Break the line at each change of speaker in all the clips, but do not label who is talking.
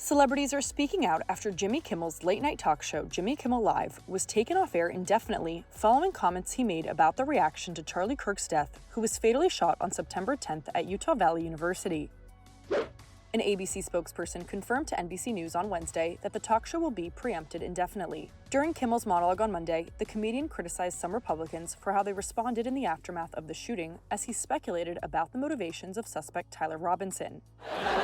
Celebrities are speaking out after Jimmy Kimmel's late-night talk show, Jimmy Kimmel Live, was taken off air indefinitely following comments he made about the reaction to Charlie Kirk's death, who was fatally shot on September 10th at Utah Valley University. An ABC spokesperson confirmed to NBC News on Wednesday that the talk show will be preempted indefinitely. During Kimmel's monologue on Monday, the comedian criticized some Republicans for how they responded in the aftermath of the shooting as he speculated about the motivations of suspect Tyler Robinson.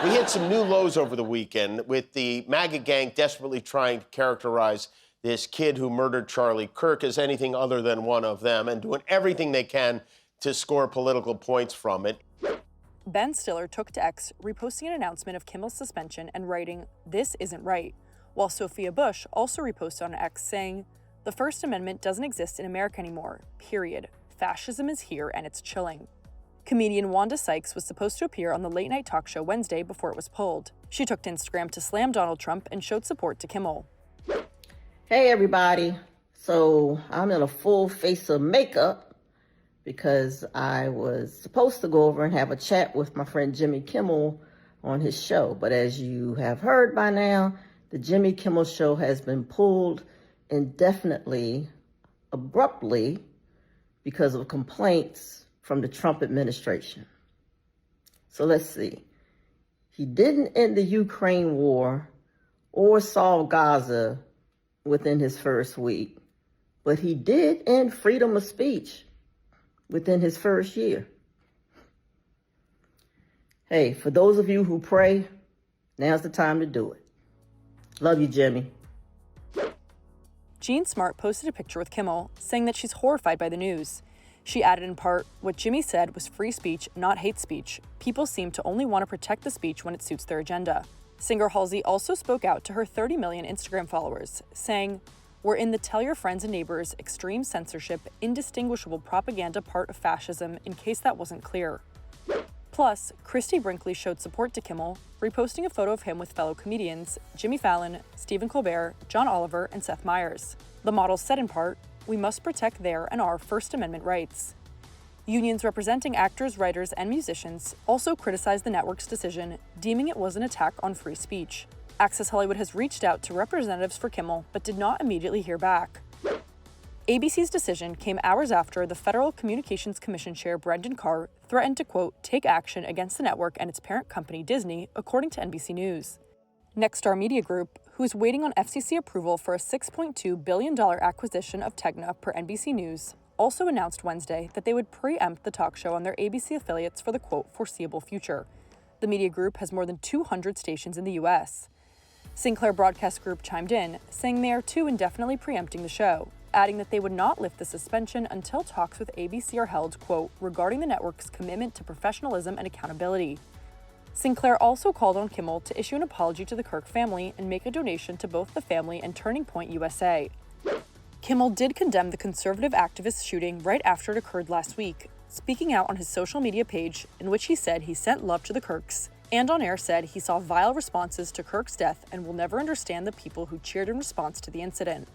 We hit some new lows over the weekend with the MAGA gang desperately trying to characterize this kid who murdered Charlie Kirk as anything other than one of them and doing everything they can to score political points from it.
Ben Stiller took to X, reposting an announcement of Kimmel's suspension and writing, "This isn't right," while Sophia Bush also reposted on X saying, "The First Amendment doesn't exist in America anymore, period. Fascism is here and it's chilling." Comedian Wanda Sykes was supposed to appear on the late-night talk show Wednesday before it was pulled. She took to Instagram to slam Donald Trump and showed support to Kimmel.
Hey everybody, so I'm in a full face of makeup because I was supposed to go over and have a chat with my friend Jimmy Kimmel on his show. But as you have heard by now, the Jimmy Kimmel show has been pulled indefinitely, abruptly, because of complaints from the Trump administration. So let's see. He didn't end the Ukraine war or solve Gaza within his first week, but he did end freedom of speech within his first year. Hey, for those of you who pray, now's the time to do it. Love you, Jimmy.
Jean Smart posted a picture with Kimmel, saying that she's horrified by the news. She added in part, "What Jimmy said was free speech, not hate speech. People seem to only want to protect the speech when it suits their agenda." Singer Halsey also spoke out to her 30 million Instagram followers, saying, "We're in the tell your friends and neighbors extreme censorship, indistinguishable propaganda part of fascism, in case that wasn't clear." Plus, Brinkley showed support to Kimmel, reposting a photo of him with fellow comedians Jimmy Fallon, Stephen Colbert, John Oliver, and Seth Meyers. The model said in part, "We must protect their and our First Amendment rights." Unions representing actors, writers, and musicians also criticized the network's decision, deeming it was an attack on free speech. Access Hollywood has reached out to representatives for Kimmel, but did not immediately hear back. ABC's decision came hours after the Federal Communications Commission Chair Brendan Carr threatened to, quote, take action against the network and its parent company, Disney, according to NBC News. Nexstar Media Group, who is waiting on FCC approval for a $6.2 billion acquisition of Tegna per NBC News, also announced Wednesday that they would preempt the talk show on their ABC affiliates for the, quote, foreseeable future. The media group has more than 200 stations in the U.S. Sinclair Broadcasting Group chimed in, saying they are too indefinitely preempting the show, adding that they would not lift the suspension until talks with ABC are held, quote, regarding the network's commitment to professionalism and accountability. Sinclair also called on Kimmel to issue an apology to the Kirk family and make a donation to both the family and Turning Point USA. Kimmel did condemn the conservative activist shooting right after it occurred last week, speaking out on his social media page in which he said he sent love to the Kirks, and on air said he saw vile responses to Kirk's death and will never understand the people who cheered in response to the incident.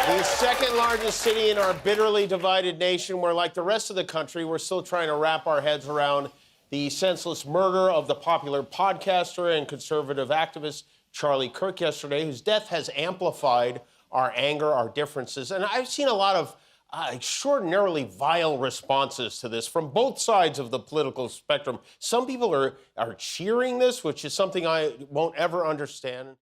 The second largest city in our bitterly divided nation, where, like the rest of the country, we're still trying to wrap our heads around the senseless murder of the popular podcaster and conservative activist Charlie Kirk yesterday, whose death has amplified our anger, our differences. And I've seen a lot of extraordinarily vile responses to this from both sides of the political spectrum. Some people are cheering this, which is something I won't ever understand.